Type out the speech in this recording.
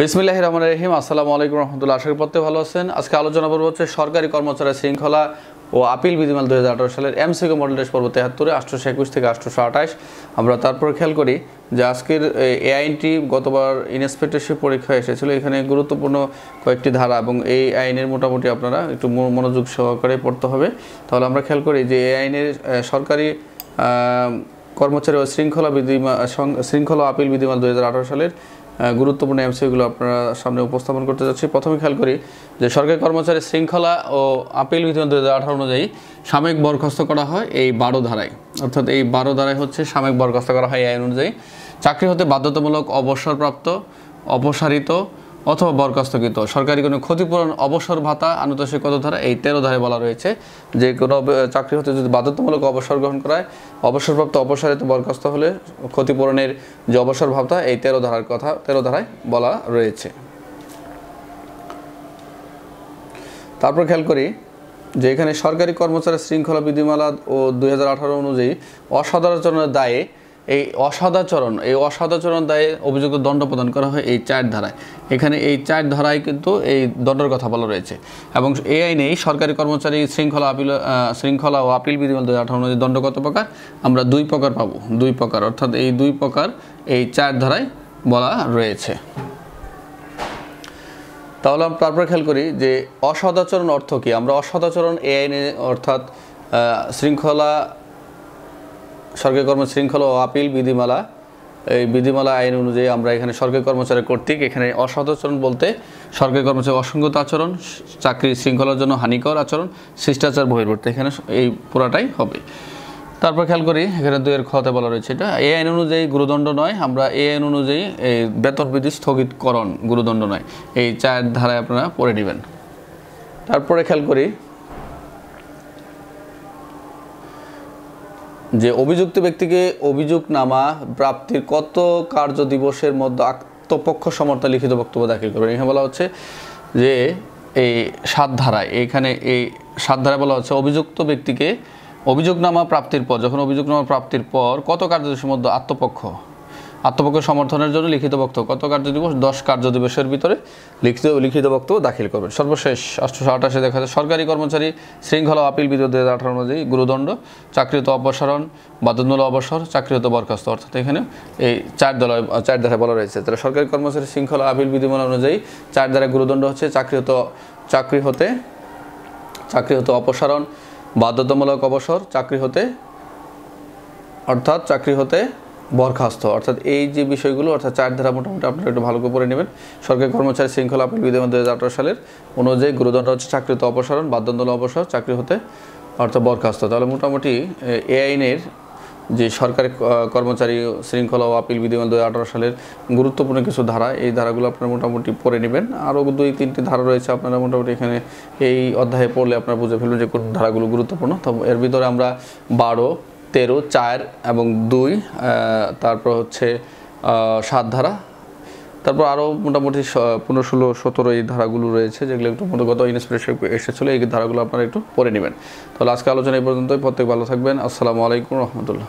বিসমিল্লাহির রহমানির রহিম। আসসালামু আলাইকুম রহমতুল্লাহ। আশা করি প্রত্যেকে ভালো আছেন। আজকে আলোচনা করব হচ্ছে সরকারি কর্মচারী শৃঙ্খলা ও আপিল বিধিমালা 2018 সালের এমসিকিউ মডেল টেস্ট পর্ব 73 821 থেকে 828। আমরা তারপর খেয়াল করি যে আজকের এই আইনটি গতবার ইন্সপেক্টরশিপ পরীক্ষায় এসেছিল। এখানে গুরুত্বপূর্ণ কয়েকটি ধারা এবং এই আইনের মোটামুটি আপনারা একটু মনোযোগ সহকারে পড়তে হবে। তাহলে আমরা খেয়াল করি যে এই আইনের সরকারি কর্মচারী ও শৃঙ্খলা আপিল বিধিমালা 2018 সালের গুরুত্বপূর্ণ এমসিকিউগুলো আপনারা সামনে উপস্থাপন করতে যাচ্ছি। প্রথমে খেয়াল করি যে সরকারি কর্মচারী শৃঙ্খলা ও আপিল বিধিমালা 2018 অনুযায়ী সাময়িক বরখাস্ত করা হয় এই 12 ধারায়, অর্থাৎ এই 12 ধারায় হচ্ছে সাময়িক বরখাস্ত করা হয় এই আইন অনুযায়ী। চাকরি হতে বাধ্যতামূলক অবসরপ্রাপ্ত, অপসারিত অথবা বরখাস্তকৃত সরকারি কোনো ক্ষতিপূরণ, অবসর ভাতা, আনুতোষিক কত ধারা, এই 13 ধারায় বলা রয়েছে যে কোনো চাকরি হতে যদি বাধ্যতামূলক অবসর গ্রহণ করায়, অবসরপ্রাপ্ত, অপসারিত, বরখাস্ত হলে ক্ষতিপূরণের যে অবসর ভাতা, এই 13 ধারার কথা 13 ধারায় বলা রয়েছে। তারপর খেয়াল করি যে এখানে সরকারি কর্মচারী শৃঙ্খলা বিধিমালা ও 2018 অনুযায়ী অসদাচরণের দায়ে এই অসদাচরণ দায়ে অভিযুক্ত দণ্ড প্রদান করা হয় এই 4 ধারায়। এখানে এই 4 ধারায় কিন্তু এই দণ্ডের কথা বলা রয়েছে এবং এই আইনেই সরকারি কর্মচারী শৃঙ্খলা ও আপিল বিধিমালা 2018 অনুযায়ী দণ্ড কত প্রকার? আমরা 2 প্রকার পাবো, 2 প্রকার, অর্থাৎ এই 2 প্রকার এই 4 ধারায় বলা রয়েছে। তাহলে আমরা তারপরে খেয়াল করি যে অসদাচরণ অর্থ কী। আমরা অসদাচরণ এই আইনে অর্থাৎ সরকারি কর্মচারী শৃঙ্খলা ও আপিল বিধিমালা, এই বিধিমালা আইন অনুযায়ী আমরা এখানে সরকারি কর্মচারী কর্তৃক এখানে অসদাচরণ বলতে সরকারি কর্মচারী অসংগত আচরণ, চাকরি শৃঙ্খলার জন্য হানিকর আচরণ, শিষ্টাচার বহির্ভূত, এখানে এই পুরাটাই হবে। তারপর খেয়াল করি এখানে 2 এর খতে বলা রয়েছে এটা এই আইন অনুযায়ী গুরুদণ্ড নয়। আমরা এই আইন অনুযায়ী এই বেতনবিধি স্থগিতকরণ, গুরুদণ্ড নয়, এই 4 ধারায় আপনারা পড়ে নেবেন। তারপরে খেয়াল করি যে অভিযুক্ত ব্যক্তিকে অভিযোগনামা প্রাপ্তির কত কার্য দিবসের মধ্যে আত্মপক্ষ সমর্থন লিখিত বক্তব্য দাখিল করবেন। এখানে বলা হচ্ছে যে এই 7 ধারায়, এখানে এই 7 ধারায় বলা হচ্ছে অভিযুক্ত ব্যক্তিকে অভিযোগনামা প্রাপ্তির পর, যখন অভিযোগনামা প্রাপ্তির পর কত কার্য দিবসের মধ্যে আত্মপক্ষ সমর্থনের জন্য লিখিত বক্তব্য, কত কার্য দিবস? 10 কার্য দিবসের ভিতরে লিখিত বক্তব্য দাখিল করবেন। সর্বশেষ 828 দেখা যায় সরকারি কর্মচারী শৃঙ্খলা আপিল বিধিমালা 2018 অনুযায়ী গুরুদণ্ড, চাকরিহত অপসারণ, বাধ্যতামূলক অবসর, চাকরিহত বরখাস্ত, অর্থাৎ এখানে এই 4 ধারায় বলা রয়েছে। তাহলে সরকারি কর্মচারী শৃঙ্খলা আপিল বিধিমালা অনুযায়ী 4 ধারায় গুরুদণ্ড হচ্ছে চাকরি হতে অপসারণ, বাধ্যতামূলক অবসর, চাকরি হতে বরখাস্ত, অর্থাৎ এই যে বিষয়গুলো, অর্থাৎ 4 ধারা মোটামুটি আপনারা একটু ভালো করে পড়ে নেবেন। সরকারি কর্মচারী শৃঙ্খলা আপিল বিধিমালা 2018 সালের অনুযায়ী গুরুদণ্ড হচ্ছে চাকরি হতে অপসারণ, বাধ্যতামূলক অবসর, চাকরি হতে অর্থাৎ বরখাস্ত। তাহলে মোটামুটি এই আইনের যে সরকারি কর্মচারী শৃঙ্খলা ও আপিল বিধিমালা 2018 সালের গুরুত্বপূর্ণ কিছু ধারা, এই ধারাগুলো আপনারা মোটামুটি পড়ে নেবেন। আরও 2-3টি ধারা রয়েছে, আপনারা মোটামুটি এখানে এই অধ্যায়ে পড়লে আপনারা বুঝে ফেলবেন যে কোন ধারাগুলো গুরুত্বপূর্ণ। তো এর ভিতরে আমরা 12, 13, 4 এবং 2, তারপর হচ্ছে 7 ধারা, তারপর আরও মোটামুটি 15, 16, 17 এই ধারাগুলো রয়েছে যেগুলো একটু গত ইন্সপেক্টর এসেছিলো। এই ধারাগুলো আপনারা একটু পড়ে নেবেন। তাহলে আজকে আলোচনা এই পর্যন্তই। প্রত্যেক ভালো থাকবেন। আসসালামু আলাইকুম রহমতুল্লাহ।